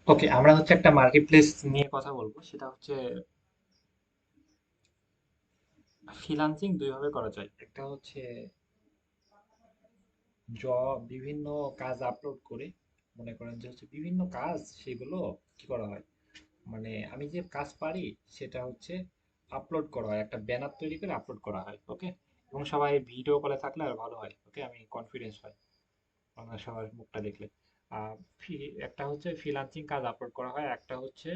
ওকে, আমরা হচ্ছে একটা মার্কেট প্লেস নিয়ে কথা বলবো। সেটা হচ্ছে ফ্রিল্যান্সিং দুই ভাবে করা যায়। একটা হচ্ছে বিভিন্ন কাজ আপলোড করে, মনে করেন যে হচ্ছে বিভিন্ন কাজ, সেগুলো কি করা হয়, মানে আমি যে কাজ পারি সেটা হচ্ছে আপলোড করা হয়, একটা ব্যানার তৈরি করে আপলোড করা হয়। ওকে, এবং সবাই ভিডিও কলে থাকলে আর ভালো হয়। ওকে, আমি কনফিডেন্স হয় আমরা সবার মুখটা দেখলে। আহ, একটা হচ্ছে ফ্রিল্যান্সিং কাজ আপলোড করা হয়, একটা হচ্ছে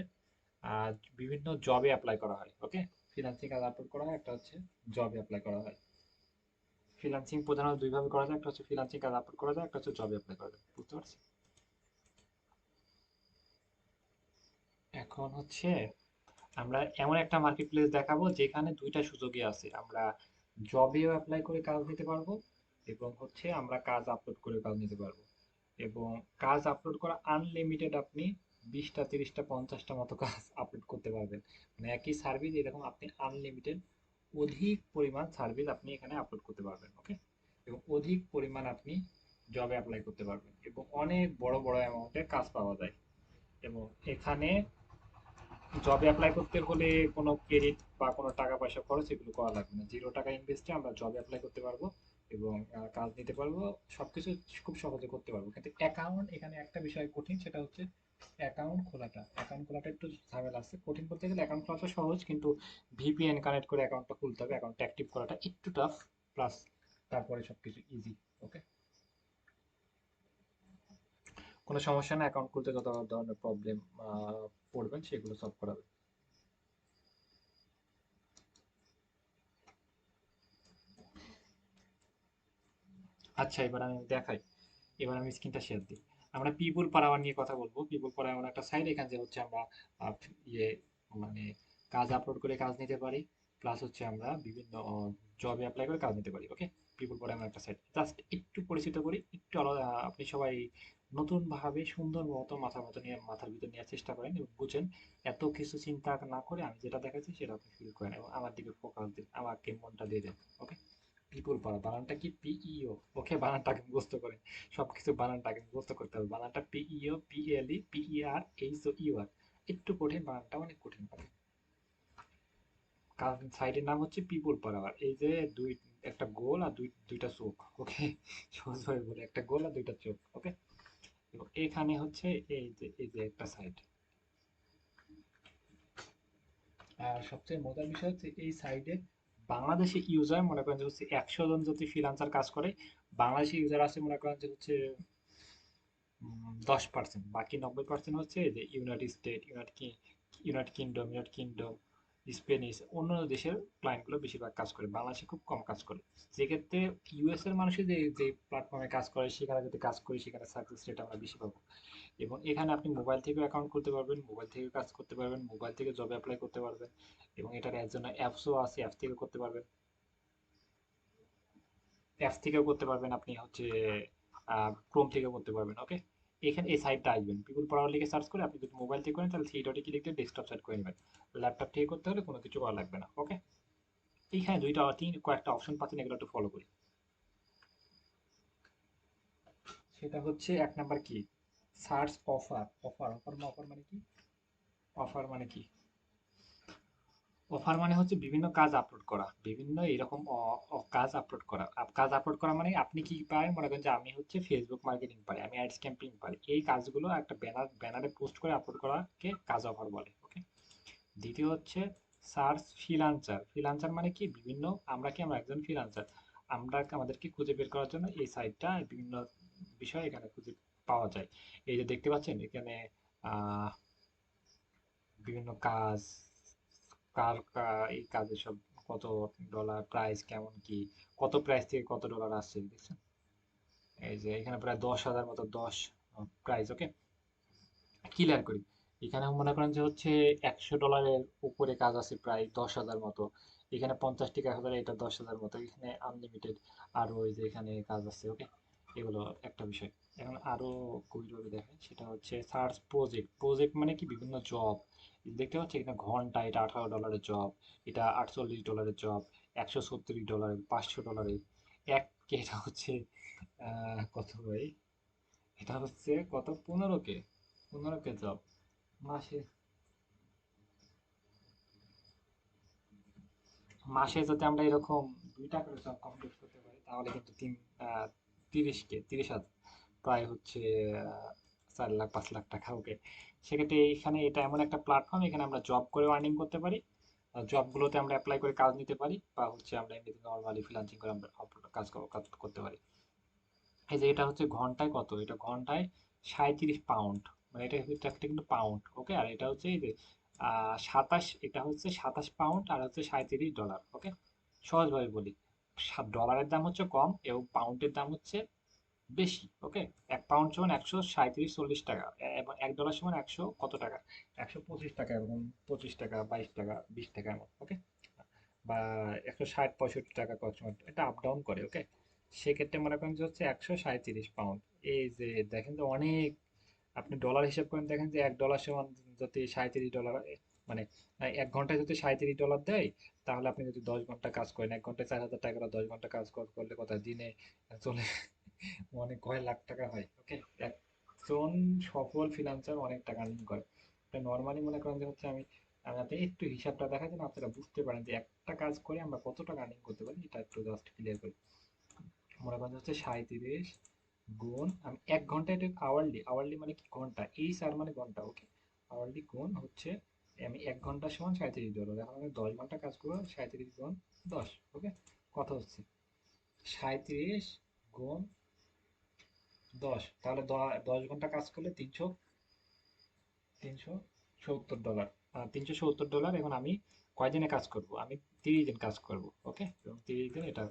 আহ, বিভিন্ন জবে অ্যাপ্লাই করা হয়। ওকে, ফ্রিল্যান্সিং কাজ আপলোড করা হয়, একটা হচ্ছে জবে অ্যাপ্লাই করা হয়। ফ্রিল্যান্সিং প্রধানত দুই ভাবে করা যায়, একটা হচ্ছে ফ্রিল্যান্সিং কাজ আপলোড করা যায়, একটা হচ্ছে জবে অ্যাপ্লাই করা যায়। বুঝতে পারছি? এখন হচ্ছে আমরা এমন একটা মার্কেট প্লেস দেখাবো যেখানে দুইটা সুযোগই আছে। আমরা জবেও অ্যাপ্লাই করে কাজ নিতে পারবো, এবং হচ্ছে আমরা কাজ আপলোড করে কাজ নিতে পারবো। এবং কাজ আপলোড করা আনলিমিটেড, আপনি 20টা 30টা 50টা মতো কাজ আপলোড করতে পারবেন। মানে একই সার্ভিস এরকম আপনি আনলিমিটেড অধিক পরিমাণ সার্ভিস আপনি এখানে আপলোড করতে পারবেন। ওকে, এবং অধিক পরিমাণ আপনি জবে অ্যাপ্লাই করতে পারবেন, এবং অনেক বড় বড় অ্যামাউন্টের কাজ পাওয়া যায়। এবং এখানে জবে অ্যাপ্লাই করতে হলে কোনো ক্রেডিট বা কোনো টাকা পয়সা খরচ এগুলো করা লাগবে না। 0 টাকা ইনভেস্টে আমরা জবে অ্যাপ্লাই করতে পারবো, এবং কাজ নিতে পারবো। সবকিছু খুব সহজে করতে পারবো। কিন্তু অ্যাকাউন্ট, এখানে একটা বিষয় কঠিন, সেটা হচ্ছে অ্যাকাউন্ট খোলাটা একটু ঝামেলা আছে। কঠিন বলতে গেলে অ্যাকাউন্ট খোলাটা সহজ, কিন্তু ভিপিএন কানেক্ট করে অ্যাকাউন্টটা খুলতে হবে, অ্যাকাউন্ট অ্যাক্টিভ করাটা একটু টাফ। প্লাস তারপরে সবকিছু ইজি। ওকে, কোনো সমস্যা না, অ্যাকাউন্ট খুলতে যত ধরনের প্রবলেম পড়বেন সেগুলো সলভ করা হবে। আচ্ছা, এবার আমি দেখাই। এবার আমি স্ক্রিনটা শেয়ার দিই। আমরা পিপুল পারাওয়ার নিয়ে কথা বলবো। পিপুল পাড়া এমন একটা সাইট, এখানে যে হচ্ছে আমরা আহ, ইয়ে মানে কাজ আপলোড করে কাজ নিতে পারি, প্লাস হচ্ছে আমরা বিভিন্ন জবে অ্যাপ্লাই করে কাজ নিতে পারি। ওকে, পিপুল পাড়া এমন একটা সাইট। জাস্ট একটু পরিচিত করি, একটু আলাদা। আপনি সবাই নতুন ভাবে সুন্দর মতো মাথার ভিতর নেওয়ার চেষ্টা করেন এবং বুঝেন। এত কিছু চিন্তা না করে আমি যেটা দেখাচ্ছি সেটা আপনি ফিল করেন, এবং আমার দিকে ফোকাস দিন, আমাকে মনটা দিয়ে দেন। ওকে, পিপুল পাড়া বানানটা কি পিইও? ওকে, বানানটাকে মুখস্থ করে, সবকিছু বানানটাকে মুখস্থ করতে হবে। বানানটা P E O, P L E, P E R, H O U R. একটু কঠিন বানানটা, অনেক কঠিন। কারণ সাইটের নাম হচ্ছে পিপুল পাড়া। এই যে দুই, একটা গোল আর দুইটা চোখ। ওকে, সহজভাবে বলে, একটা গোল আর দুইটা চোখ। ওকে, এবং এখানে হচ্ছে এই যে একটা সাইট। আর সবচেয়ে মজার বিষয় হচ্ছে এই সাইটে বাংলাদেশি ইউজার, মনে করেন যে হচ্ছে 100 জন যদি ফ্রিল্যান্সার কাজ করে, বাংলাদেশি ইউজার আছে মনে করেন যে হচ্ছে 10%। বাকি 90% হচ্ছে এই যে United state, United kingdom, Spanish, অন্য দেশের ক্লায়েন্টগুলো বেশিরভাগ কাজ করে, বাংলাদেশে খুব কম কাজ করে। সেক্ষেত্রে ইউএস এর মানুষের যে যে প্ল্যাটফর্মে কাজ করে, সেখানে যদি কাজ করি সেখানে সাকসেস রেট আমরা বেশি পাবো। এবং এখানে আপনি মোবাইল থেকেও অ্যাকাউন্ট খুলতে পারবেন, মোবাইল থেকে কাজ করতে পারবেন, মোবাইল থেকে জব অ্যাপ্লাই করতে পারবেন। এবং এটার এর জন্য অ্যাপসও আছে, অ্যাপ থেকে করতে পারবেন। অ্যাপস থেকেও করতে পারবেন, আপনি হচ্ছে ক্রোম থেকেও করতে পারবেন। ওকে, এখানে এই সাইটটা আসবেন, পিপুল পাওয়ার লিখে সার্চ করে, আপনি যদি মোবাইল থেকে করেন তাহলে থ্রি ডটে ক্লিক দিয়ে ডেস্কটপ সেট করে নেবেন। ল্যাপটপ থেকে করতে হলে কোনো কিছু করা লাগবে না। ওকে, এইখানে কয়েকটা অপশন পাচ্ছেন, এগুলো একটু ফলো করি। সেটা হচ্ছে এক নাম্বার কি, সার্চ অফার। অফার মানে কি? অফার মানে কি? অফার মানে হচ্ছে বিভিন্ন কাজ আপলোড করা, বিভিন্ন এরকম কাজ আপলোড করা। কাজ আপলোড করা মানে আপনি কি পারেন, মনে করেন যে আমি হচ্ছে ফেসবুক মার্কেটিং পারি, আমি অ্যাডস ক্যাম্পেইন পারি, এই কাজগুলো একটা ব্যানারে পোস্ট করে আপলোড করাকে কাজ অফার বলে। ওকে, দ্বিতীয় হচ্ছে সার্চ ফ্রিল্যান্সার। ফ্রিল্যান্সার মানে কি, বিভিন্ন, আমরা একজন ফ্রিল্যান্সার, আমরা আমাদেরকে খুঁজে বের করার জন্য এই সাইটটা বিভিন্ন বিষয় এখানে খুঁজে পাওয়া যায়। এই যে দেখতে পাচ্ছেন এখানে আহ বিভিন্ন কাজ, এই কাজের সব কত ডলার প্রাইস, কেমন কি, কত প্রাইস থেকে কত ডলার আসছে দেখছেন। এই যে এখানে প্রায় 10,000 মতো, 10 প্রাইস। ওকে, ক্লিয়ার করি। এখানে মনে করেন যে হচ্ছে $100 উপরে কাজ আছে প্রায় 10,000 মতো। এখানে 50 টাকা হাজার, এটা 10,000 মতো, এখানে আনলিমিটেড। আর ওই যে এখানে কাজ আছে। ওকে, এগুলো একটা বিষয়। এখন আরো গভীরভাবে দেখেন, সেটা হচ্ছে সার্চ প্রজেক্ট। প্রজেক্ট মানে কি, বিভিন্ন জব। দেখতে পাচ্ছি এখানে ঘন্টা, এটা $18 জব, এটা $48 জব, $136, $500, এটা হচ্ছে কত ভাই, এটা হচ্ছে কত, 15 কে, 15 কে জব। মাসে মাসে যদি আমরা এরকম 2টা করে জব কমপ্লিট করতে পারি তাহলে কিন্তু 30,000 প্রায় হচ্ছে 4 লাখ 5 লাখ টাকা। ওকে, সেক্ষেত্রে এইখানে এটা এমন একটা প্ল্যাটফর্ম, এখানে আমরা জব করে আর্নিং করতে পারি, জবগুলোতে আমরা অ্যাপ্লাই করে কাজ নিতে পারি, বা হচ্ছে আমরা এমনিতে নর্মালি ফ্রিল্যান্সিং করে আমরা কাজ করতে পারি। এই যে এটা হচ্ছে ঘন্টায় কত, এটা ঘন্টায় 37 পাউন্ড, মানে এটা কিন্তু পাউন্ড। ওকে, আর এটা হচ্ছে এই যে 27, এটা হচ্ছে 27 পাউন্ড, আর হচ্ছে $37। ওকে, সহজভাবে বলি, ডলারের দাম হচ্ছে কম এবং পাউন্ডের দাম হচ্ছে বেশি। ওকে, 1 পাউন্ড সমান 137-40 টাকা, এবং $1 সমান 100 কত টাকা, 125 টাকা, এবং 25 টাকা, 22 টাকা, 20 টাকা এমন। ওকে, বা 160-65 টাকা কত সময়, এটা আপ ডাউন করে। ওকে, সেক্ষেত্রে মনে করেন যে হচ্ছে 137 পাউন্ড। এই যে দেখেন যে অনেক, আপনি ডলার হিসাব করেন, দেখেন যে $1 সমান যদি $37, মানে 1 ঘন্টায় যদি $37 দেয়, তাহলে আপনি যদি 10 ঘন্টা কাজ করেন, 1 ঘন্টায় 4,000 টাকা, 10 ঘন্টা কাজ করলে কত দিনে চলে অনেক কয় লাখ টাকা হয়। ওকে, একজন সফল ফ্রিল্যান্সার অনেক টাকা আর্নিং করে। এটা নর্মালি মনে করেন যে হচ্ছে আমি আমি আপনাকে একটু হিসাবটা দেখাই যেন আপনারা বুঝতে পারেন যে একটা কাজ করে আমরা কত টাকা আর্নিং করতে পারি, এটা একটু জাস্ট ক্লিয়ার করি। মনে করেন হচ্ছে 37 গুণ, আমি 1 ঘন্টা, এটা আওয়ারলি, আওয়ারলি মানে কি ঘন্টা, এই স্যার মানে ঘন্টা। ওকে, আওয়ারলি গুণ হচ্ছে, আমি 1 ঘন্টা সমান $37, এখন আমি 10 ঘন্টা কাজ করবো, 37 গুণ 10। ওকে, কত হচ্ছে 37 গুণ 10, তাহলে 10 ঘন্টা কাজ করলে 370 ডলার। 370 ডলার, এখন আমি কয়দিনে কাজ করব, আমি 30 দিন কাজ করব। ওকে, এবং 30 দিন এটা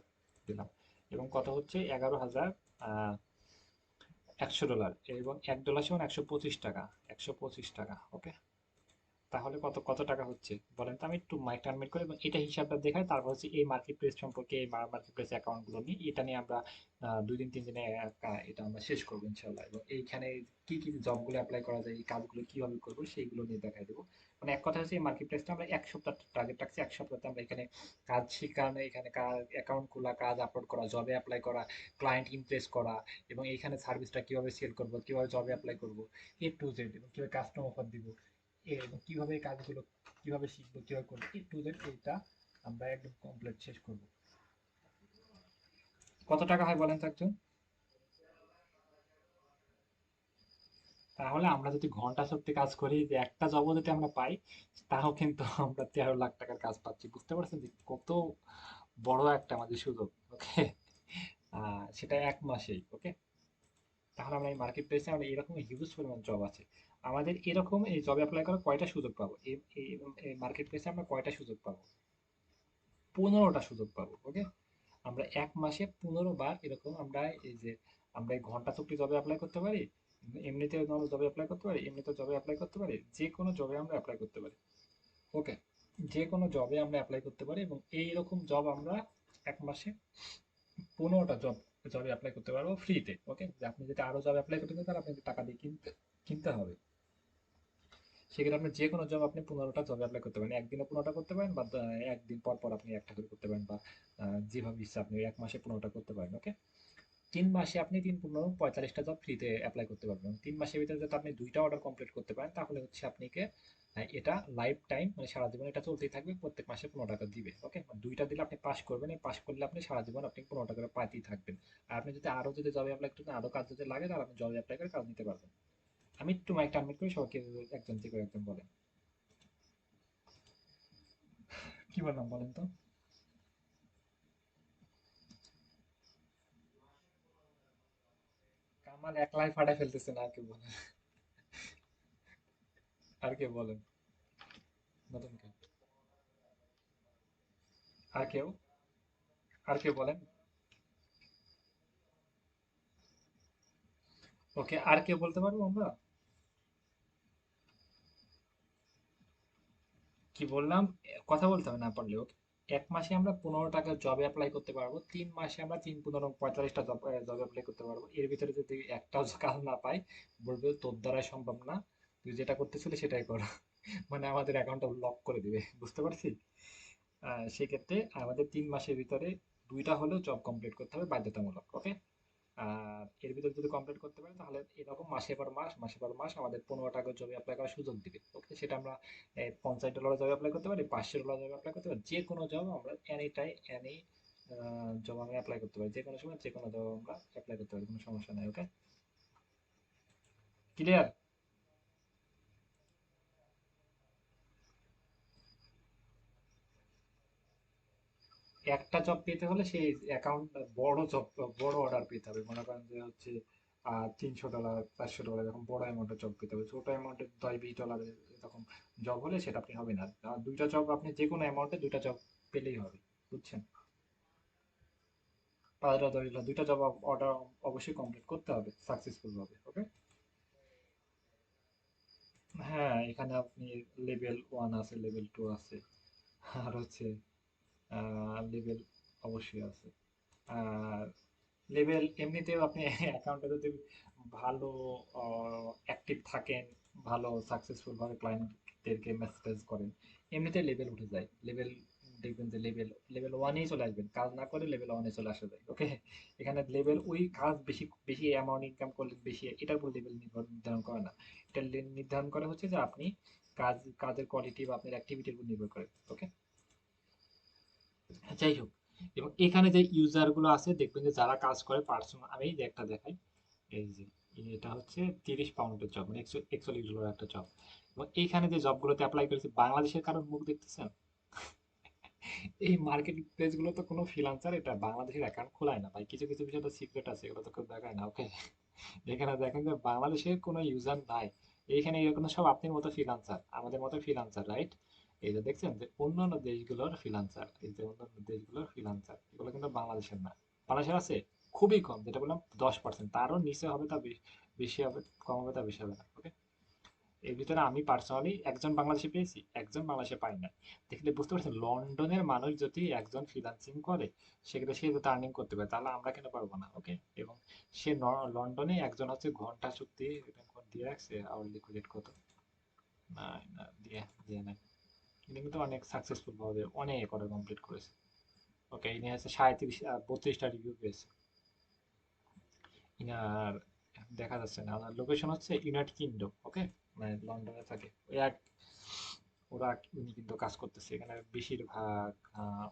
দিলাম, এবং কত হচ্ছে 11,100 ডলার, এবং $1 সমান 125 টাকা, 125 টাকা। ওকে, তাহলে কত কত টাকা হচ্ছে বলেন তো, আমি একটু মাইক টার্মিনেট করি এবং এটা হিসাবটা দেখাই, তারপর হচ্ছে এই মার্কেট প্লেস সম্পর্কে, এই মার্কেট প্লেস অ্যাকাউন্ট গুলো নিয়ে, এটা নিয়ে আমরা 2 দিন 3 দিনে এটা আমরা শেষ করবো ইনশাল্লাহ, এবং এইখানে কি কি জবগুলো অ্যাপ্লাই করা যায়, এই কাজগুলো কিভাবে করবো সেইগুলো নিয়ে দেখাই দেবো। মানে এক কথা হচ্ছে এই মার্কেট প্লেসটা আমরা 1 সপ্তাহ টার্গেট রাখছি, 1 সপ্তাহে আমরা এখানে কাজ শেখানো, এখানে অ্যাকাউন্ট খোলা, কাজ আপলোড করা, জবে অ্যাপ্লাই করা, ক্লায়েন্ট ইমপ্রেস করা, এবং এইখানে সার্ভিসটা কিভাবে সেল করবো, কিভাবে জবে অ্যাপ্লাই করবো, A to Z, এবং কিভাবে কাস্টমার অফার দিব, এবং কিভাবে এই কাজগুলো কিভাবে শিখবো, কিভাবে করবো, A to Z, এটা আমরা একদম কমপ্লিট শেষ করব। কত টাকা হয় বলেন তো একজন, তাহলে আমরা যদি ঘন্টা সত্যি কাজ করি, যে একটা জবও যদি আমরা পাই, তাও কিন্তু আমরা 13 লাখ টাকার কাজ পাচ্ছি। বুঝতে পারছেন যে কত বড় একটা আমাদের সুযোগ। ওকে, সেটা 1 মাসেই। ওকে, তাহলে আমরা এই মার্কেট প্লেসে আমরা এরকম হিউজ পরিমাণ জব আছে আমাদের, এরকম এই জবে অ্যাপ্লাই করার কয়টা সুযোগ পাবো, এই মার্কেট প্লেসে আমরা কয়টা সুযোগ পাবো, 15টা সুযোগ পাবো। ওকে, আমরা 1 মাসে 15 বার এরকম আমরা এই যে আমরা এই ঘন্টা চুক্তি জবে অ্যাপ্লাই করতে পারি, এমনিতে জবে অ্যাপ্লাই করতে পারি, এমনিতে জবে অ্যাপ্লাই করতে পারি, যে কোনো জবে আমরা অ্যাপ্লাই করতে পারি। ওকে, যে কোনো জবে আমরা অ্যাপ্লাই করতে পারি, এবং এইরকম জব আমরা 1 মাসে 15টা জবে অ্যাপ্লাই করতে পারবো ফ্রিতে। ওকে, যে আপনি যদি আরো জব অ্যাপ্লাই করতে চান তাহলে আপনাকে টাকা দিয়ে কিনতে কিনতে হবে। সেক্ষেত্রে আপনি যে কোনো জব আপনি 15টা জবে অ্যাপ্লাই করতে পারেন, একদিনে 15টা করতে পারেন, বা একদিন পর পর আপনি একটা করে করতে পারেন, বা যেভাবে ইচ্ছা আপনি 1 মাসে 15টা করতে পারেন। ওকে, 3 মাসে আপনি 3 × 15 = 45টা জব ফ্রিতে অ্যাপ্লাই করতে পারবেন। 3 মাসের ভিতরে যদি আপনি 2টা অর্ডার কমপ্লিট করতে পারেন, তাহলে হচ্ছে আপনাকে এটা লাইফ টাইম, মানে সারা জীবন এটা চলতেই থাকবে, প্রত্যেক মাসে 15 টাকা দিবে। ওকে, 2টা দিলে আপনি পাস করবেন, এই পাস করলে আপনি সারা জীবন আপনি 15 টাকা করে পাইতেই থাকবেন। আর আপনি যদি আরো যদি জবে অ্যাপ্লাই করতে আরো কাজ যদি লাগে, তাহলে আপনি জবে অ্যাপ্লাই করে কাজ নিতে পারবেন। আমি একটু মাইক টার্মিনেট করি, সবাইকে একজন থেকে একজন বলেন, কি বললাম বলেন তো। কামাল একলাই ফাটাই ফেলতেছে না, আর কে বলেন, আর কে বলেন, নতুন কেউ, আর কেউ, আর কে বলেন। ওকে, আর কে বলতে পারবো আমরা, কি বললাম, কথা বলতে হবে না পারলেও। 1 মাসে আমরা 15 টাকা জবে অ্যাপ্লাই করতে পারবো, 3 মাসে আমরা 3 × 15 = 45টা জবে অ্যাপ্লাই করতে পারবো। এর ভিতরে যদি একটাও কাজ না পাই, বলবে তোর দ্বারাই সম্ভব না, তুই যেটা করতেছিলি সেটাই কর। মানে আমাদের অ্যাকাউন্টটা লক করে দিবে, বুঝতে পারছি। সেক্ষেত্রে আমাদের 3 মাসের ভিতরে 2টা হলেও জব কমপ্লিট করতে হবে বাধ্যতামূলক। ওকে, আর এর ভিতরে যদি কমপ্লিট করতে পারি তাহলে এরকম মাসে পর মাস আমাদের 15 টাকা জবে অ্যাপ্লাই করার সুযোগ দিবে। ওকে, সেটা আমরা $50 জবে অ্যাপ্লাই করতে পারি, $500 জবে অ্যাপ্লাই করতে পারি, যে কোনো জব আমরা এনি টাইম এনি জব আমরা অ্যাপ্লাই করতে পারি, যে কোনো সময় যে কোনো জব আমরা অ্যাপ্লাই করতে পারি, কোনো সমস্যা নেই। ওকে, ক্লিয়ার? একটা জব পেতে হলে সেই অ্যাকাউন্ট বড় জব, বড় অর্ডার পেতে হবে, মনে করেন যে হচ্ছে $300 $400 এরকম বড় অ্যামাউন্টের জব পেতে হবে। ছোট অ্যামাউন্টের $10-20 এরকম জব হলে সেটা আপনি হবে না। দুইটা জব আপনি যে কোনো অ্যামাউন্টে দুইটা জব পেলেই হবে, বুঝছেন? 5,000 10,000 দুইটা জব অর্ডার অবশ্যই কমপ্লিট করতে হবে সাকসেসফুল ভাবে। ওকে, হ্যাঁ এখানে আপনি লেভেল 1 আছে, লেভেল 2 আছে, আর হচ্ছে লেভেল অবশ্যই আছে। আর লেভেল এমনিতেও আপনি অ্যাকাউন্টে যদি ভালো অ্যাক্টিভ থাকেন, ভালো সাকসেসফুল ভাবে ক্লায়েন্টদেরকে মেসেজ করেন, এমনিতে লেভেল উঠে যায়। লেভেল দেখবেন যে লেভেল 1-এই চলে আসবেন, কাজ না করে লেভেল 1-এ চলে আসা যায়। ওকে, এখানে লেভেল ওই কাজ বেশি বেশি অ্যামাউন্ট ইনকাম করলে বেশি, এটার উপর লেভেল নির্ধারণ করে না। এটা নির্ধারণ করে হচ্ছে যে আপনি কাজের কোয়ালিটি বা আপনার অ্যাক্টিভিটির উপর নির্ভর করে। ওকে, যাই হোক, এবং এখানে যে ইউজার গুলো আছে দেখবেন যে যারা কাজ করে পার্সোনাল, আমি এই যে একটা দেখাই, এই যে এটা হচ্ছে £30 জব, মানে $41 একটা জব। এবং এইখানে যে জবগুলোতে অ্যাপ্লাই করেছি বাংলাদেশের কারোর মুখ দেখতেছেন? এই মার্কেট প্লেস গুলো তো কোনো ফ্রিল্যান্সার এটা বাংলাদেশের অ্যাকাউন্ট খোলায় না ভাই, কিছু কিছু বিষয় তো সিক্রেট আছে, এগুলো তো কেউ দেখায় না। ওকে, এখানে দেখেন যে বাংলাদেশের কোনো ইউজার নাই, এইখানে এরকম সব আপনার মতো ফ্রিল্যান্সার, আমাদের মতো ফ্রিল্যান্সার, রাইট? এই যে দেখছেন যে অন্যান্য দেশগুলোর ফ্রিল্যান্সার, এই যে অন্যান্য দেশগুলোর ফ্রিল্যান্সার, এগুলো কিন্তু বাংলাদেশের না। বাংলাদেশের আছে খুবই কম, যেটা বললাম 10%, তারও নিচে হবে তা বেশি হবে, কম হবে তা বেশি হবে না। ওকে, এর ভিতরে আমি পার্সোনালি একজন বাংলাদেশে পেয়েছি, একজন বাংলাদেশে পাই না। দেখলে বুঝতে পারছেন, লন্ডনের মানুষ যদি একজন ফ্রিল্যান্সিং করে, সেক্ষেত্রে সে যদি আর্নিং করতে পারে, তাহলে আমরা কেন পারবো না? ওকে, এবং সে লন্ডনে একজন হচ্ছে ঘন্টা চুক্তি দিয়ে রাখছে, আওয়ারলি রেট কত, না না দিয়ে দিয়ে নাই, ইনি কিন্তু অনেক সাকসেসফুল ভাবে অনেক অর্ডার কমপ্লিট করেছে। ওকে, ইনি হচ্ছে 32টা রিভিউ পেয়েছে। ইনার দেখা যাচ্ছে না, ওনার লোকেশন হচ্ছে ইউনাইটেড কিংডম। ওকে, মানে লন্ডনে থাকে ওই এক, ওরা উনি কিন্তু কাজ করতেছে এখানে বেশিরভাগ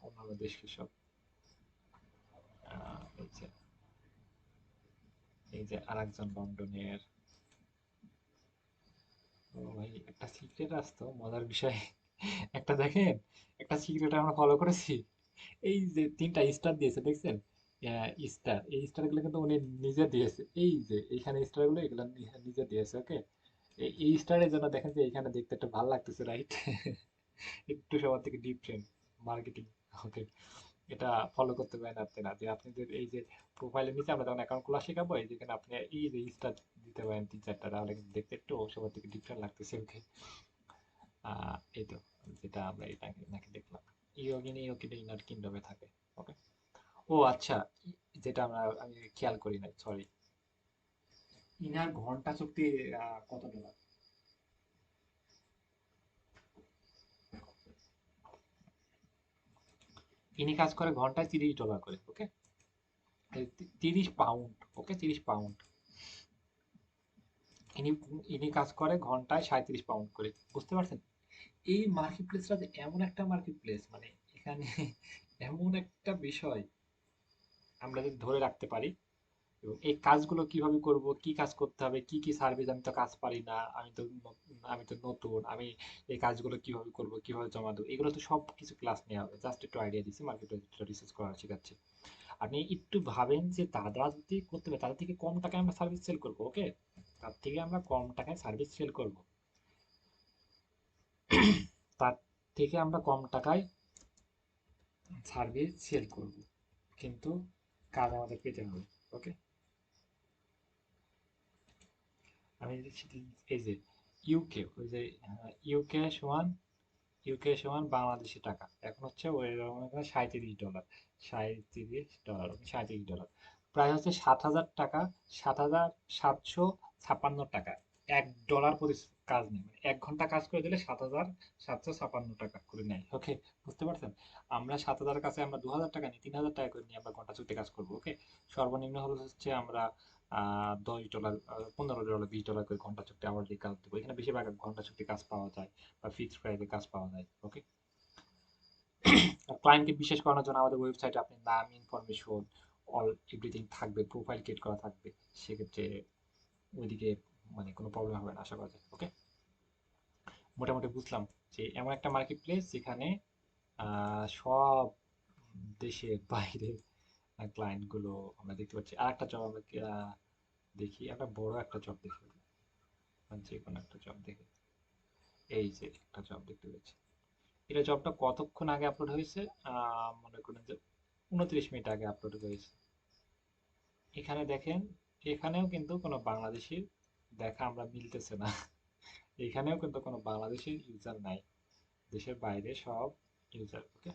অন্যান্য দেশকে সব। এই যে আরেকজন লন্ডনের, ও ভাই একটা সিক্রেট আসতো মজার বিষয়, একটা দেখেন, একটা সিক্রেট আমরা ফলো করেছি। এই যে 3টা স্টার দিয়েছে দেখছেন, স্টার, এই স্টার গুলো কিন্তু উনি নিজে দিয়েছে, এই যে এইখানে স্টার গুলো এগুলো নিজে দিয়েছে। ওকে, এই স্টারের জন্য দেখেন যে এখানে দেখতে একটু ভালো লাগতেছে, রাইট? একটু সবার থেকে ডিফারেন্ট মার্কেটিং। ওকে, এটা ফলো করতে পারেন আপনারা, যে আপনাদের এই যে প্রোফাইলের নিচে আমরা যখন অ্যাকাউন্ট খোলা শেখাবো, এই যেখানে আপনি এই যে স্টার দিতে পারেন 3-4টা, তাহলে কিন্তু দেখতে একটু সবার থেকে ডিফারেন্ট লাগতেছে। ওকে, এই তো যেটা আমরা এটা নাকি দেখলাম, ইয়োগিনী ইনার কিংডমে থাকে। ওকে, ও আচ্ছা, যেটা আমি খেয়াল করি নাই, সরি, ইনার ঘন্টা চুক্তি কত ডলার? ইনি কাজ করে ঘন্টায় $30 করে। ওকে, 30 পাউন্ড। ওকে, 30 পাউন্ড। ইনি ইনি কাজ করে ঘন্টায় 37 পাউন্ড করে, বুঝতে পারছেন? এই মার্কেট প্লেসটা যে এমন একটা মার্কেট প্লেস, মানে এখানে এমন একটা বিষয় আমরা যদি ধরে রাখতে পারি, এবং এই কাজগুলো কিভাবে করব, কি কাজ করতে হবে, কি কি সার্ভিস, আমি তো কাজ পারি না, আমি তো নতুন, আমি এই কাজগুলো কিভাবে করব, কিভাবে জমা দেবো, এগুলো তো সব কিছু ক্লাস নেওয়া হবে। জাস্ট একটু আইডিয়া দিচ্ছি, মার্কেট রিসার্চ করা শেখাচ্ছি। আপনি একটু ভাবেন যে দাদা যদি করতে হবে, তাদের থেকে কম টাকায় আমরা সার্ভিস সেল করবো। ওকে, তার থেকে আমরা কম টাকায় সার্ভিস সেল করব, তার থেকে আমরা কম টাকায় সার্ভিস সেল করব, কিন্তু কাজ আমাদের পেতে হবে। ওকে, আমি এই যে ইউকে, ওই যে ইউকে সমান, বাংলাদেশি টাকা এখন হচ্ছে ওই রকম এখানে $37, $37, প্রায় হচ্ছে 7,000 টাকা, 7,756 টাকা। $1 প্রতি কাজ নেই, মানে 1 ঘন্টা কাজ করে দিলে 7,756 টাকা করে নেয়। ওকে, বুঝতে পারছেন? আমরা 7,000 কাছে আমরা 2,000 টাকা নিই, 3,000 টাকা করে নিয়ে আমরা ঘন্টা চুক্তি কাজ করবো। ওকে, সর্বনিম্ন হলো হচ্ছে আমরা $10, $15, $20 করে ঘন্টা চুক্তি আওয়ারলি কাজ দেবো, এখানে বেশিরভাগ ঘন্টা চুক্তি কাজ পাওয়া যায় বা ফিক্সড প্রাইসে কাজ পাওয়া যায়। ওকে, ক্লায়েন্টকে বিশেষ করানোর জন্য আমাদের ওয়েবসাইটে আপনি নাম, ইনফরমেশন, অল এভরিথিং থাকবে, প্রোফাইল ক্রিয়েট করা থাকবে, সেক্ষেত্রে ওইদিকে মানে কোনো প্রবলেম হবে না আশা করা যায়। ওকে, মোটামুটি বুঝলাম যে এমন একটা মার্কেট প্লেস যেখানে সব দেশের বাইরে ক্লায়েন্ট গুলো আমরা দেখতে পাচ্ছি। আর একটা জব আমরা দেখি, একটা বড় একটা জব দেখি, যে কোনো একটা জব দেখি। এই যে একটা জব দেখতে পাচ্ছি, এটা জবটা কতক্ষণ আগে আপলোড হয়েছে, মনে করেন যে 29 মিনিট আগে আপলোড হয়েছে। এখানে দেখেন, এখানেও কিন্তু কোনো বাংলাদেশির দেখা আমরা মিলতেছে না। এখানেও কিন্তু কোনো বাংলাদেশি ইউজার নাই, দেশের বাইরে সব ইউজার। ওকে,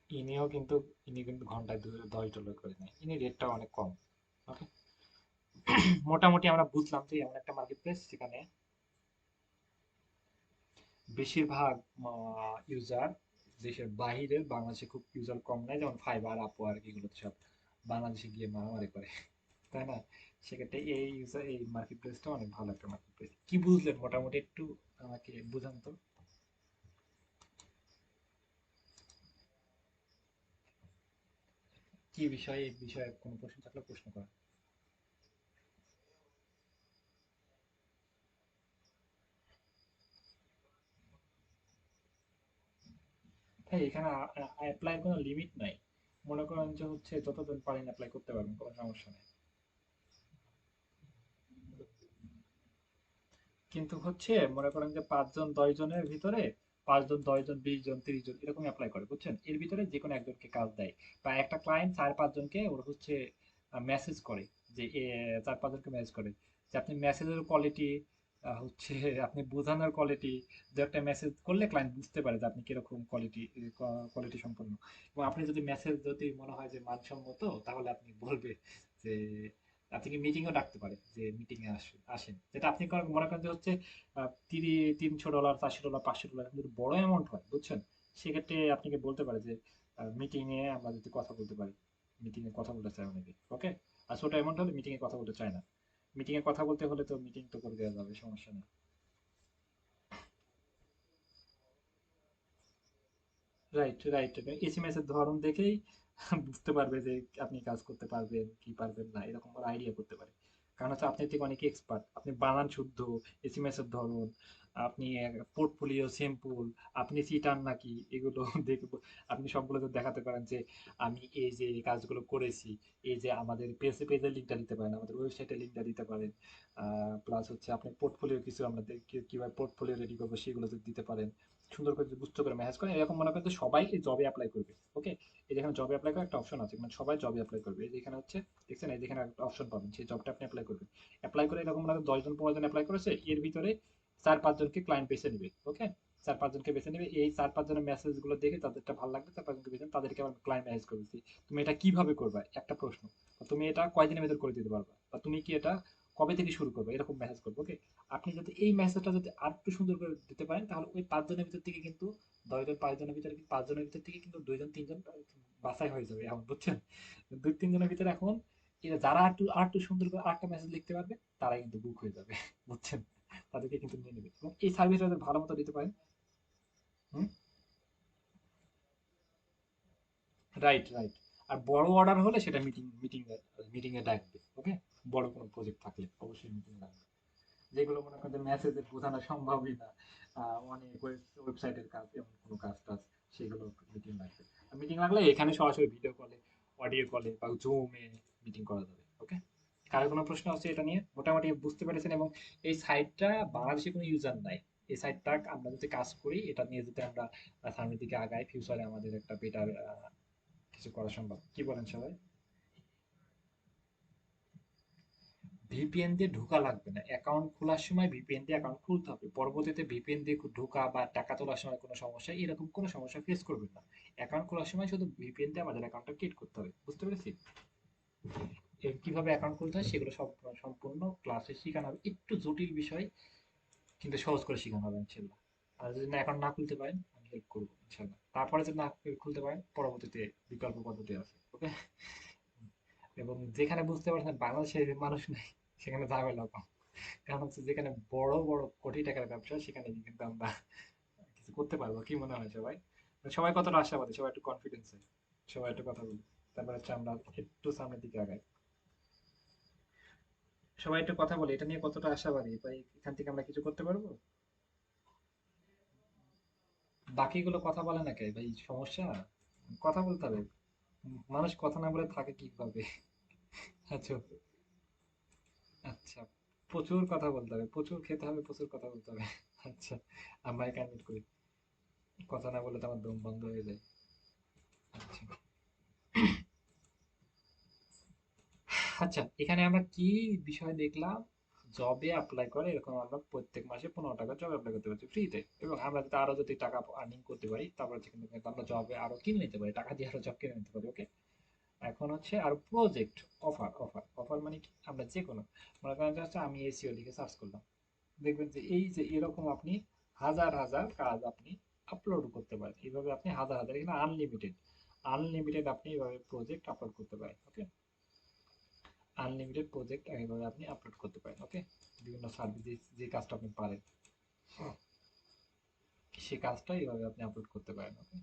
ইনিও কিন্তু ইনি কিন্তু ঘন্টায় $10 করে নেয়, ইনি রেটটা অনেক কম। ওকে, মোটামুটি আমরা বুঝলাম যে এমন একটা মার্কেট প্লেস যেখানে বেশিরভাগ ইউজার দেশের বাহিরের, বাংলাদেশে খুব ইউজার কম নাই, যেমন ফাইবার, আপওয়ার্ক, এগুলো তো সব বাংলাদেশে গিয়ে মারামারি করে, তাই না? সেক্ষেত্রে এই ইউজার, এই মার্কেট প্লেসটা অনেক ভালো একটা মার্কেট প্লেস। কি বুঝলেন মোটামুটি একটু আমাকে বুঝান তো। কি বিষয়ে, এই বিষয়ে কোনো প্রশ্ন থাকলে প্রশ্ন করেন। তাই এখানে অ্যাপ্লাই কোনো লিমিট নাই, মনে করেন যে হচ্ছে যতদিন পারেন অ্যাপ্লাই করতে পারবেন, কোনো সমস্যা নেই। কিন্তু হচ্ছে মনে করেন যে 5 জন 10 জনের ভিতরে 5 জন 10 জন 20 জন 30 জন এরকম অ্যাপ্লাই করে, বুঝছেন? এর ভিতরে যে কোনো একজনকে কাজ দেয়, বা একটা ক্লায়েন্ট 4-5 জনকে ওর হচ্ছে মেসেজ করে, যে 4-5 জনকে মেসেজ করে, যে আপনি মেসেজের কোয়ালিটি হচ্ছে আপনি বোঝানোর কোয়ালিটি, যে একটা মেসেজ করলে ক্লায়েন্ট বুঝতে পারে যে আপনি কিরকম কোয়ালিটি সম্পন্ন। এবং আপনি যদি মেসেজ যদি মনে হয় যে মানসম্মত, তাহলে আপনি বলবে যে আপনি মিটিংও ডাকতে পারে, যে মিটিং এ আসেন, যেটা আপনি মনে করেন যে হচ্ছে $300, $400, $500, যদি বড় অ্যামাউন্ট হয়, বুঝছেন, সেক্ষেত্রে আপনাকে বলতে পারে যে মিটিং এ আমরা যদি কথা বলতে পারি, মিটিং এ কথা বলতে চাই অনেকে। ওকে, আর ছোট অ্যামাউন্ট হলে মিটিং এ কথা বলতে চায় না। মিটিং এ কথা বলতে হলে তো মিটিং তো করে দেওয়া যাবে, সমস্যা নেই। Right, right. এসএমএস এর ধরন দেখেই বুঝতে পারবে যে আপনি কাজ করতে পারবেন কি পারবেন না, এরকম আইডিয়া করতে পারে। কারণ হচ্ছে আপনি থেকে অনেক এক্সপার্ট, আপনি বানান শুদ্ধ, এসএমএস এর ধরন, আপনি পোর্টফোলিও সিম্পল, আপনি সিটার নাকি, এগুলো দেখব। আপনি সবগুলো তো দেখাতে পারেন যে আমি এই যে এই কাজগুলো করেছি, এই যে আমাদের পেজের লিঙ্কটা দিতে পারেন, আমাদের ওয়েবসাইটের লিঙ্কটা দিতে পারেন। প্লাস হচ্ছে আপনি পোর্টফোলিও কিছু আমরা কিভাবে পোর্টফোলিও রেডি করবো সেগুলো যদি দিতে পারেন, সুন্দর করে যদি বুঝতে করে ম্যানেজ করেন, এরকম মনে করেন যে সবাই এই জবে অ্যাপ্লাই করবে। ওকে, এই যেখানে জবে অ্যাপ্লাই করার একটা অপশন আছে, মানে সবাই জবে অ্যাপ্লাই করবে, এই যেখানে হচ্ছে দেখছেন, এই যেখানে একটা অপশন পাবেন, সেই জবটা আপনি অ্যাপ্লাই করবেন। অ্যাপ্লাই করে এরকম মনে করেন 10 জন 15 জন অ্যাপ্লাই করেছে, এর ভিতরে 4-5 জনকে ক্লায়েন্ট বেছে নেবে। ওকে, 4-5 জনকে বেছে নেবে, এই 4-5 জনের মেসেজ গুলো দেখে তাদেরটা ভালো লাগবে, 4-5 জনকে বেছে নেবে, তাদেরকে আবার ক্লায়েন্ট ম্যানেজ করবে। তুমি এটা কিভাবে করবা, একটা প্রশ্ন, তুমি এটা কয়দিনের ভেতর করে দিতে পারবা, বা তুমি কি এটা কবে থেকে শুরু করবে, এরকম মেসেজ করবে। ওকে, আপনি যদি এই মেসেজটা যদি আর একটু সুন্দর করে দিতে পারেন, তাহলে ওই 5 জনের ভিতর থেকে কিন্তু 10 জন 5 জনের ভিতরে, 5 জনের ভিতর থেকে কিন্তু 2 জন 3 জন বাছাই হয়ে যাবে, এখন বুঝছেন? 2-3 জনের ভিতরে এখন এরা যারা আর একটু সুন্দর করে আরেকটা মেসেজ লিখতে পারবে, তারাই কিন্তু বুক হয়ে যাবে, বুঝছেন? তাদেরকে কিন্তু নিয়ে নেবে, এবং এই সার্ভিসটা যদি ভালো মতো দিতে পারেন। হুম, রাইট, রাইট। আর বড় অর্ডার হলে সেটা মিটিং এ ডাকবে। ওকে, বড় কোনো প্রজেক্ট থাকলে অবশ্যই মিটিং ডাকবে। যেগুলো মনে করেন যে মেসেজে বোঝানো সম্ভবই না, অনেক ওয়েবসাইটের কাজ, এমন কোনো কাজ টাজ, সেগুলো মিটিং লাগবে। মিটিং লাগলে এখানে সরাসরি ভিডিও কলে, অডিও কলে বা জুমে মিটিং করা যাবে। ওকে, কারো কোনো প্রশ্ন আছে এটা নিয়ে? মোটামুটি বুঝতে পেরেছেন? এবং এই সাইটটা বাংলাদেশে কোনো ইউজার নাই, এই সাইটটা আমরা যদি কাজ করি, এটা নিয়ে যদি আমরা সামনের দিকে আগাই, ফিউচারে আমাদের একটা বেটার কিছু করা সম্ভব। কি বলেন সবাই? ভিপিএন দিয়ে ঢোকা লাগবে না, অ্যাকাউন্ট খোলার সময় ভিপিএন দিয়ে অ্যাকাউন্ট খুলতে হবে, পরবর্তীতে ভিপিএন দিয়ে ঢোকা বা টাকা তোলার সময় কোনো সমস্যা, এরকম কোনো সমস্যা ফেস করবেন না। অ্যাকাউন্ট খোলার সময় শুধু ভিপিএন দিয়ে আমাদের অ্যাকাউন্টটা ক্রিয়েট করতে হবে, বুঝতে পেরেছি? কিভাবে অ্যাকাউন্ট খুলতে হয় সেগুলো সব সম্পূর্ণ ক্লাসে শেখানো হবে, একটু জটিল বিষয় কিন্তু সহজ করে শেখানো হবে ইনশাল্লাহ। আর যদি না অ্যাকাউন্ট না খুলতে পারেন, হেল্প করবো ইনশাল্লাহ। তারপরে যদি না খুলতে পারেন পরবর্তীতে বিকল্প পদ্ধতি আছে, ওকে। এবং যেখানে বুঝতে পারছেন বাংলাদেশের মানুষ নাই সেখানে ঝামেলা কম। কারণ হচ্ছে যেখানে বড় বড় কোটি টাকার ব্যবসা সেখানে কিন্তু আমরা কিছু করতে পারবো। কি মনে হয় সবাই? সবাই কতটা আশাবাদী? সবাই একটু কনফিডেন্সে, সবাই একটু কথা বলি, তারপরে হচ্ছে আমরা একটু সামনের দিকে আগাই। সবাই একটু কথা বলি, এটা নিয়ে কতটা আশাবাদী ভাই? এখান থেকে আমরা কিছু করতে পারবো? বাকিগুলো কথা বলে না কে ভাই? সমস্যা, কথা বলতে হবে। মানুষ কথা না বলে থাকে কিভাবে? আচ্ছা, আচ্ছা, প্রচুর কথা বলতে হবে, প্রচুর খেতে হবে, প্রচুর কথা বলতে হবে। আচ্ছা, আমরা এখানে মিট করি। কথা না বলে তো আমার দম বন্ধ হয়ে যায়। আচ্ছা, আচ্ছা, এখানে আমরা কি বিষয় দেখলাম? জবে অ্যাপ্লাই করে এরকম আমরা প্রত্যেক মাসে 15 টাকা জব অ্যাপ্লাই করতে পারছি ফ্রিতে, এবং আমরা যদি আরো যদি টাকা আর্নিং করতে পারি তারপর হচ্ছে কিন্তু আমরা জবে আরো কিনে নিতে পারি, টাকা দিয়ে আরো জব কিনে নিতে পারি, ওকে। এখন হচ্ছে আর প্রজেক্ট, অফার মানে কি? আমরা যে কোনো, মনে করেন যে হচ্ছে আমি এসিও লিখে সার্চ করলাম, দেখবেন যে এই যে এরকম আপনি হাজার হাজার কাজ আপনি আপলোড করতে পারেন। এইভাবে আপনি হাজার হাজার, এখানে আনলিমিটেড, আনলিমিটেড আপনি এইভাবে প্রজেক্ট আপলোড করতে পারেন, ওকে। আনলিমিটেড প্রজেক্ট এইভাবে আপনি আপলোড করতে পারেন, ওকে। বিভিন্ন সার্ভিস যে কাজটা আপনি পারেন সেই কাজটা এইভাবে আপনি আপলোড করতে পারেন, ওকে।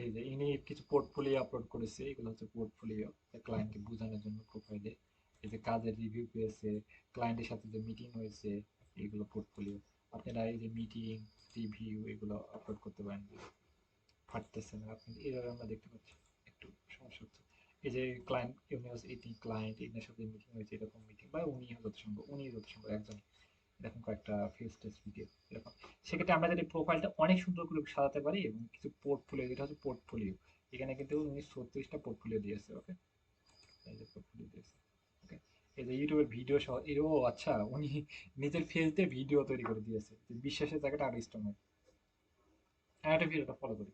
এই যে ইনি কিছু পোর্টফোলিও আপলোড করেছে, এগুলো হচ্ছে পোর্টফোলিও, ক্লায়েন্টকে বোঝানোর জন্য প্রোফাইলে। এই যে কাজের রিভিউ পেয়েছে, ক্লায়েন্টের সাথে যে মিটিং হয়েছে, এগুলো পোর্টফোলিও। আপনারা এই যে মিটিং, রিভিউ এগুলো আপলোড করতে পারেন। পারতেছে না আপনি, এইভাবে আমরা দেখতে পাচ্ছি একটু সমস্যা হচ্ছে। এই যে ক্লায়েন্ট ইউনিভার্স এটি ক্লায়েন্ট এদের সাথে মিটিং হয়েছে, এরকম মিটিং, বা উনি যত সম্ভব এরকম এরকম কয়েকটা ফেস টেস্ট ভিডিও এরকম। সেক্ষেত্রে আমরা যদি প্রোফাইলটা অনেক সুন্দর করে সাজাতে পারি এবং কিছু পোর্টফোলিও, যেটা হচ্ছে পোর্টফোলিও, এখানে কিন্তু উনি 36টা পোর্টফোলিও দিয়েছে, ওকে। এই যে পোর্টফোলিও দিয়েছে, ওকে। এই যে ইউটিউবের ভিডিও সহ এরও, আচ্ছা, উনি নিজের ফেস দিয়ে ভিডিও তৈরি করে দিয়েছে, যে বিশ্বাসের জায়গাটা আরো স্ট্রং হয়। আর একটা ভিডিওটা ফলো করি।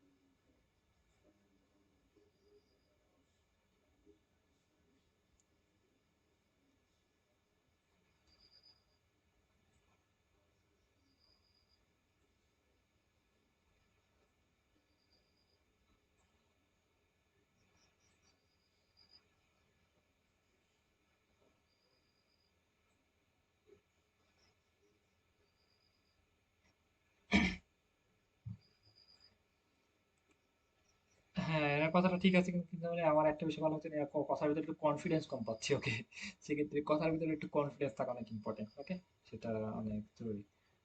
হ্যাঁ, এনার কথাটা ঠিক আছে, কিন্তু কিন্তু মানে আমার একটা বিষয় ভালো হচ্ছে না, এনার কথার ভিতরে একটু কনফিডেন্স কম পাচ্ছি, ওকে। সেক্ষেত্রে কথার ভিতরে একটু কনফিডেন্স থাকা অনেক ইম্পর্টেন্ট, ওকে। সেটা অনেক জরুরি।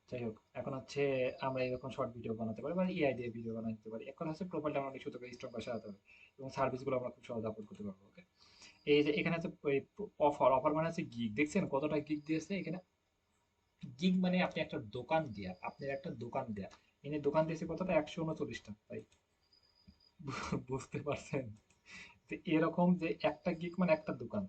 যাই হোক, এখন হচ্ছে আমরা এরকম শর্ট ভিডিও বানাতে পারি বা এআই দিয়ে ভিডিও বানাতে পারি। এখন হচ্ছে প্রোফাইলটা আমরা অনেক সুন্দর করে স্ট্রং করে সাজাতে হবে এবং সার্ভিসগুলো আমরা খুব সহজে আপলোড করতে পারবো, ওকে। এই যে এখানে হচ্ছে অফার, অফার মানে হচ্ছে গিগ, দেখছেন কতটা গিগ দিয়েছে এখানে? গিগ মানে আপনি একটা দোকান দেয়া, আপনার একটা দোকান দেয়া, এনে দোকান দিয়েছে কতটা? 139টা, তাই? বুঝতে পারছেন? তো এরকম যে একটা গিগ মানে একটা দোকান।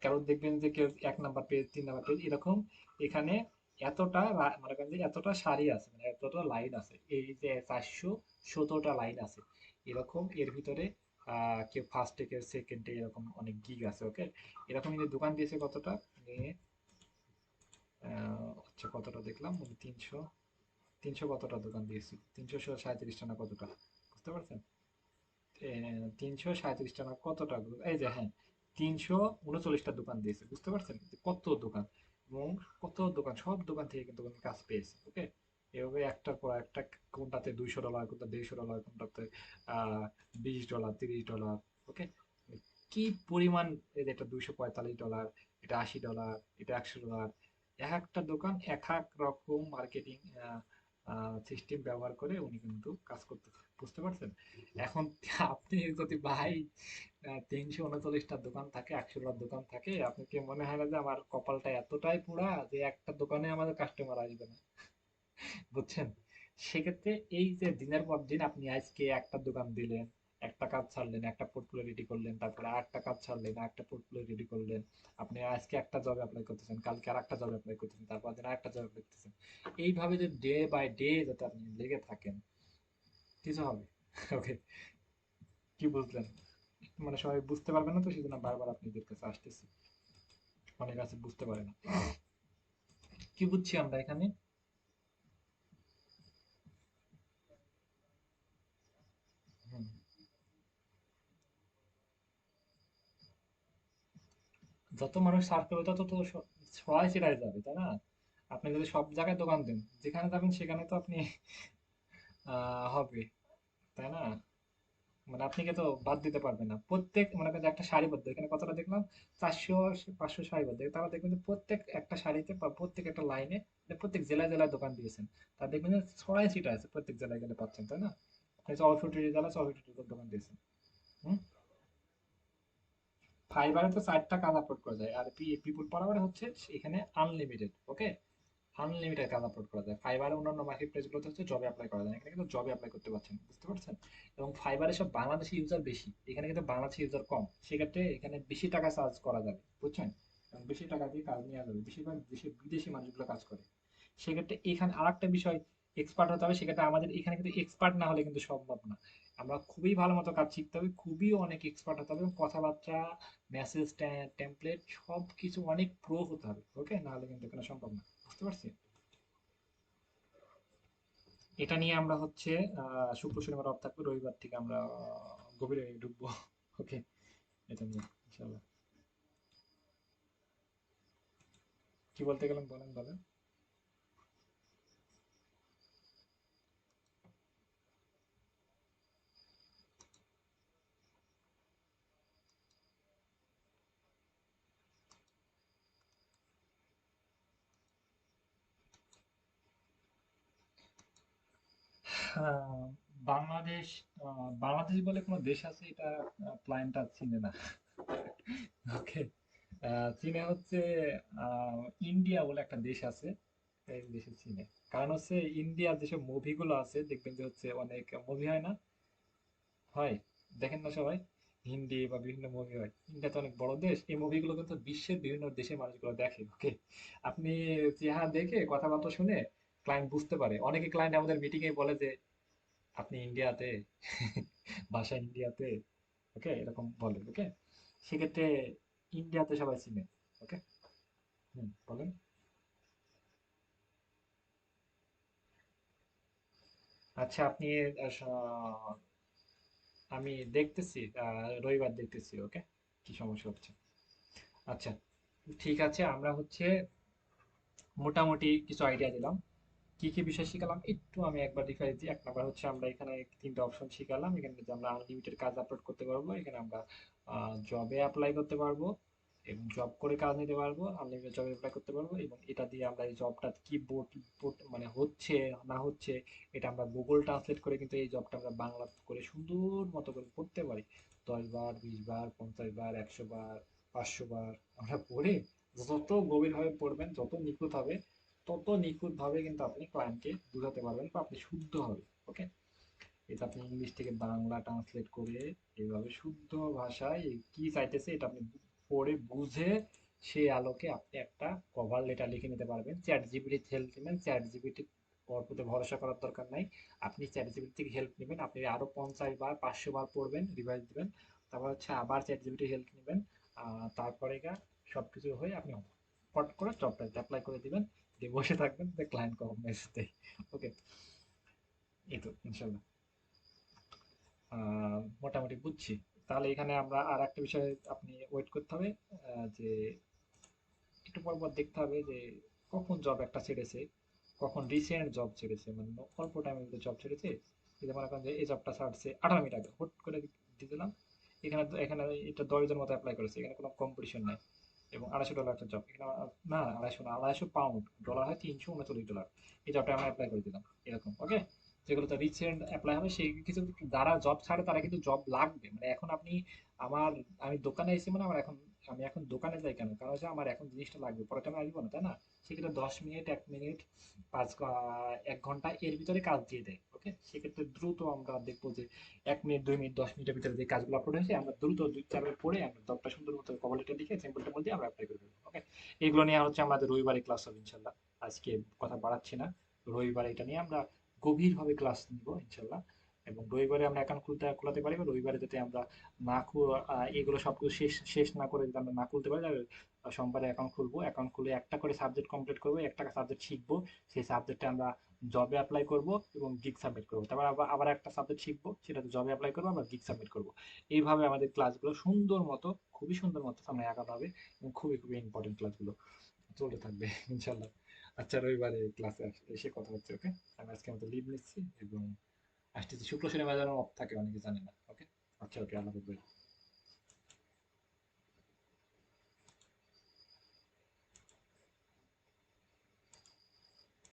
কারণ দেখবেন যে কেউ 1 নাম্বার পেজ, 3 নাম্বার পেজ এরকম, এখানে এতটা মনে করেন যে এতটা সারি আছে, মানে এতটা লাইন আছে, এই যে 417টা লাইন আছে এরকম। এর ভিতরে কেউ ফার্স্টে, কেউ সেকেন্ডে, এরকম অনেক গিগ আছে, ওকে। এরকম কিন্তু দোকান দিয়েছে কতটা? আচ্ছা, কতটা দেখলাম? 300 কতটা দোকান দিয়েছি, 337টা না কতটা, বুঝতে পারছেন? 337টা না কতটা এই যে, হ্যাঁ, 339টা দোকান দিয়েছে, বুঝতে পারছেন যে কত দোকান? এবং কত দোকান, সব দোকান থেকে কিন্তু উনি কাজ পেয়েছে, ওকে। এভাবে একটার পর একটা, কোনটাতে $200, কোনটা $150, কোনটাতে $20, $30, ওকে। কি পরিমাণ! এই যে এটা $245, এটা $80, এটা $100, এক একটা দোকান এক এক রকম মার্কেটিং সিস্টেম ব্যবহার করে উনি কিন্তু কাজ করতেছে, বুঝতে পারছেন? এখন আপনি যদি ভাই 339টা দোকান থাকে, 100টার দোকান থাকে, আপনার কি মনে হয় না যে আমার কপালটা এতটাই পোড়া যে একটা দোকানে আমাদের কাস্টমার আসবে না? বুঝছেন? সেক্ষেত্রে এই যে দিনের পর দিন আপনি আজকে একটা দোকান দিলেন, একটা কাজ ছাড়লেন, একটা পোর্টফোলিও রেডি করলেন, তারপরে আরেকটা কাজ ছাড়লেন, আরেকটা পোর্টফোলিও রেডি করলেন, আপনি আজকে একটা জবে অ্যাপ্লাই করতেছেন, কালকে আরেকটা জবে অ্যাপ্লাই করতেছেন, তারপর দিন আরেকটা জবে অ্যাপ্লাই করতেছেন, এইভাবে যে ডে বাই ডে যাতে আপনি লেগে থাকেন, কিছু হবে। ওকে, কি বুঝলেন? মানে সবাই বুঝতে পারবে না, তো সেজন্য বারবার আপনাদের কাছে আসতেছি, অনেক আছে বুঝতে পারে না। কি বুঝছি আমরা এখানে? হুম, যত মানুষ সার্চ করবে তত তো সবাই সেটাই যাবে, তাই না? আপনি যদি সব জায়গায় দোকান দেন, যেখানে যাবেন সেখানে তো আপনি হবে, তাই না? মানে আপনি কে তো বাদ দিতে পারবেন না। প্রত্যেক মনে করেন যে একটা সারিবদ্ধ, এখানে কতটা দেখলাম, 400 500 সারিবদ্ধ, তারা দেখবেন যে প্রত্যেক একটা সারিতে বা প্রত্যেক একটা লাইনে, মানে প্রত্যেক জেলায় জেলায় দোকান দিয়েছেন। তার দেখবেন যে ছড়াই ছিটা আছে, প্রত্যেক জেলায় গেলে পাচ্ছেন, তাই না? আপনি 64টি জেলা 64টি দোকান দিয়েছেন। হুম। ফাইবারে তো 4টা কাজ আপলোড করা যায়, আর পিপুল পাওয়ারে হচ্ছে এখানে আনলিমিটেড। ওকে, আনলিমিটেড কাজ আপলোড করা যায়। ফাইবারে অন্যান্য মার্কেট প্লেস গুলোতে হচ্ছে জবে অ্যাপ্লাই করা যায় না। এখানে কিন্তু জবে অ্যাপ্লাই করতে পারছেন, বুঝতে পারছেন? এবং ফাইবারে সব বাংলাদেশি ইউজার বেশি, এখানে কিন্তু বাংলাদেশি ইউজার কম। সেক্ষেত্রে এখানে বেশি টাকা চার্জ করা যাবে, বুঝছেন? এবং বেশি টাকা দিয়ে কাজ নেওয়া যাবে, বেশিরভাগ দেশে বিদেশি মানুষগুলো কাজ করে। সেক্ষেত্রে এখানে আরেকটা বিষয়, এক্সপার্ট হতে হবে। সেক্ষেত্রে আমাদের এখানে কিন্তু এক্সপার্ট না হলে কিন্তু সম্ভব না। আমরা খুবই ভালো মতো কাজ শিখতে হবে, খুবই অনেক এক্সপার্ট হতে হবে, এবং কথাবার্তা, মেসেজ, টেমপ্লেট সব কিছু অনেক প্রো হতে হবে। ওকে, না হলে কিন্তু এখানে সম্ভব না, বুঝতে পারছি? এটা নিয়ে আমরা হচ্ছে শুক্র শনিবার অফ থাকবে, রবিবার থেকে আমরা গভীরে ঢুকবো। ওকে, এটা নিয়ে ইনশাল্লাহ। কি বলতে গেলাম, বলেন বলেন। আহ, বাংলাদেশ, বাংলাদেশ বলে কোনো দেশ আছে এটা ক্লায়েন্টটা চিনে না। ওকে, চীনে হচ্ছে আহ, ইন্ডিয়া বলে একটা দেশ আছে, এই দেশে চীনে। কারণ হচ্ছে ইন্ডিয়ার যেসব মুভিগুলো আছে, দেখবেন যে হচ্ছে অনেক মুভি হয় না, হয়, দেখেন না সবাই, হিন্দি বা বিভিন্ন মুভি হয়। ইন্ডিয়া তো অনেক বড় দেশ, এই মুভিগুলো কিন্তু বিশ্বের বিভিন্ন দেশের মানুষগুলো দেখে। ওকে, আপনি চেহারা দেখে কথাবার্তা শুনে ক্লায়েন্ট বুঝতে পারে। অনেকে ক্লায়েন্ট আমাদের মিটিং এ বলে যে আপনি ইন্ডিয়াতে, বাসা ইন্ডিয়াতে। ওকে, এরকম বলে। ওকে, সেক্ষেত্রে ইন্ডিয়াতে সবাই চিনে। ওকে। হুম, বলেন। আচ্ছা, আপনি আমি দেখতেছি, রবিবার দেখতেছি। ওকে, কি সমস্যা হচ্ছে। আচ্ছা, ঠিক আছে, আমরা হচ্ছে মোটামুটি কিছু আইডিয়া দিলাম। কি কি বিষয় শিখালাম একটু আমি একবার রিভাইজ দিই। এক নাম্বার হচ্ছে আমরা এখানে তিনটা অপশন শিখালাম। এখানে যে আমরা আনলিমিটেড কাজ আপলোড করতে পারবো, এখানে আমরা জবে অ্যাপ্লাই করতে পারবো এবং জব করে কাজ নিতে পারবো, আনলিমিটেড জবে অ্যাপ্লাই করতে পারবো। এবং এটা দিয়ে আমরা এই জবটা কি বোর্ড মানে হচ্ছে না হচ্ছে, এটা আমরা গুগল ট্রান্সলেট করে কিন্তু এই জবটা আমরা বাংলা করে সুন্দর মতো করে পড়তে পারি। 10 বার, 20 বার, 50 বার, 100 বার, 500 বার আমরা পড়ে, যত গভীরভাবে পড়বেন, যত নিখুঁত হবে, তত নিখুঁত ভাবে কিন্তু আপনি ক্লায়েন্টকে বুঝাতে পারবেন বা আপনি শুদ্ধ হবে। ওকে, এটা আপনি ইংলিশ থেকে বাংলা ট্রান্সলেট করে এইভাবে শুদ্ধ ভাষায় কি চাইতেছে এটা আপনি পড়ে বুঝে সেই আলোকে আপনি একটা কভার লেটার লিখে নিতে পারবেন। চ্যাট জিপিটি হেল্প নেবেন, চ্যাট জিপিটি প্রতি ভরসা করার দরকার নাই। আপনি চ্যাট জিপিটি থেকে হেল্প নেবেন, আপনি আরো 50 বার 500 বার পড়বেন, রিভাইজ দিবেন, তারপর হচ্ছে আবার চ্যাট জিপিটি হেল্প নেবেন। তারপরে সবকিছু হয়ে আপনি পট করে জবটা অ্যাপ্লাই করে দিবেন, দিয়ে বসে থাকবেন যে ক্লায়েন্ট কখন মেসেজ দেয়। ওকে, এই তো ইনশাল্লাহ মোটামুটি বুঝছি। তাহলে এখানে আমরা আর একটা বিষয় আপনি ওয়েট করতে হবে, যে একটু পর পর দেখতে হবে যে কখন জব একটা ছেড়েছে, কখন রিসেন্ট জব ছেড়েছে, মানে অল্প টাইমের ভিতরে জব ছেড়েছে। যদি মনে করেন যে এই জবটা ছাড়ছে 18 মিনিট আগে, হুট করে দিয়ে দিলাম। এখানে এটা 10 জন মতো অ্যাপ্লাই করেছে, এখানে কোনো কম্পিটিশন নাই। এবং $250 একটা জব এখানে না, 250 না, 250 পাউন্ড, ডলার হয় $339। এই জবটা আমরা অ্যাপ্লাই করে দিলাম, এরকম। ওকে, যেগুলোতে রিসেন্ট অ্যাপ্লাই হবে সেই কিছু, যারা জব ছাড়ে তারা কিন্তু জব লাগবে। মানে এখন আপনি আমার, আমি দোকানে এসেছি মানে আমার এখন, আমি এখন দোকানে যাই কেন, কারণ হচ্ছে আমার এখন জিনিসটা লাগবে, পরে তো আমি আসবো না, তাই না? সেক্ষেত্রে 10 মিনিট, 1 মিনিট, 1 ঘন্টা এর ভিতরে কাজ দিয়ে দেয়। ওকে, সেক্ষেত্রে দ্রুত আমরা দেখবো যে 1 মিনিট, 2 মিনিট, 10 মিনিটের ভিতরে যে কাজগুলো আপলোড হয়েছে আমরা দ্রুত 2 4 পড়ে আমরা জবটা সুন্দর মতো কভার লেটার লিখে সিম্পলটা মধ্যে আমরা অ্যাপ্লাই করে দেবো। ওকে, এগুলো নিয়ে হচ্ছে আমাদের রবিবারে ক্লাস হবে ইনশাল্লাহ। আজকে কথা বাড়াচ্ছি না, রবিবারে এটা নিয়ে আমরা গভীরভাবে ক্লাস নিব ইনশাল্লাহ। এবং রবিবারে আমরা অ্যাকাউন্ট খোলাতে পারি, বা রবিবারে যাতে আমরা না এগুলো সব কিছু শেষ শেষ না করে যদি আমরা না খুলতে পারি, তাহলে সোমবারে অ্যাকাউন্ট খুলবো। অ্যাকাউন্ট খুলে একটা করে সাবজেক্ট কমপ্লিট করবো, একটা সাবজেক্ট শিখবো, সেই সাবজেক্টে আমরা জবে অ্যাপ্লাই করব এবং গিগ সাবমিট করবো। তারপর আবার আবার একটা সাবজেক্ট শিখবো, সেটাতে জবে অ্যাপ্লাই করবো, আবার গিগ সাবমিট করবো। এইভাবে আমাদের ক্লাসগুলো সুন্দর মতো, খুবই সুন্দর মতো সামনে আগানো হবে, এবং খুবই খুবই ইম্পর্টেন্ট ক্লাসগুলো চলতে থাকবে ইনশাল্লাহ। আচ্ছা, রবিবারে ক্লাসে এসে কথা হচ্ছে, ওকে? আমি আজকে মতো লিভ নিচ্ছি, এবং আসতেছি শুক্র শনিবার যেন অফ থাকে, অনেকে জানে না, ওকে? আচ্ছা, ওকে, আল্লাহ হাফেজ ভাই।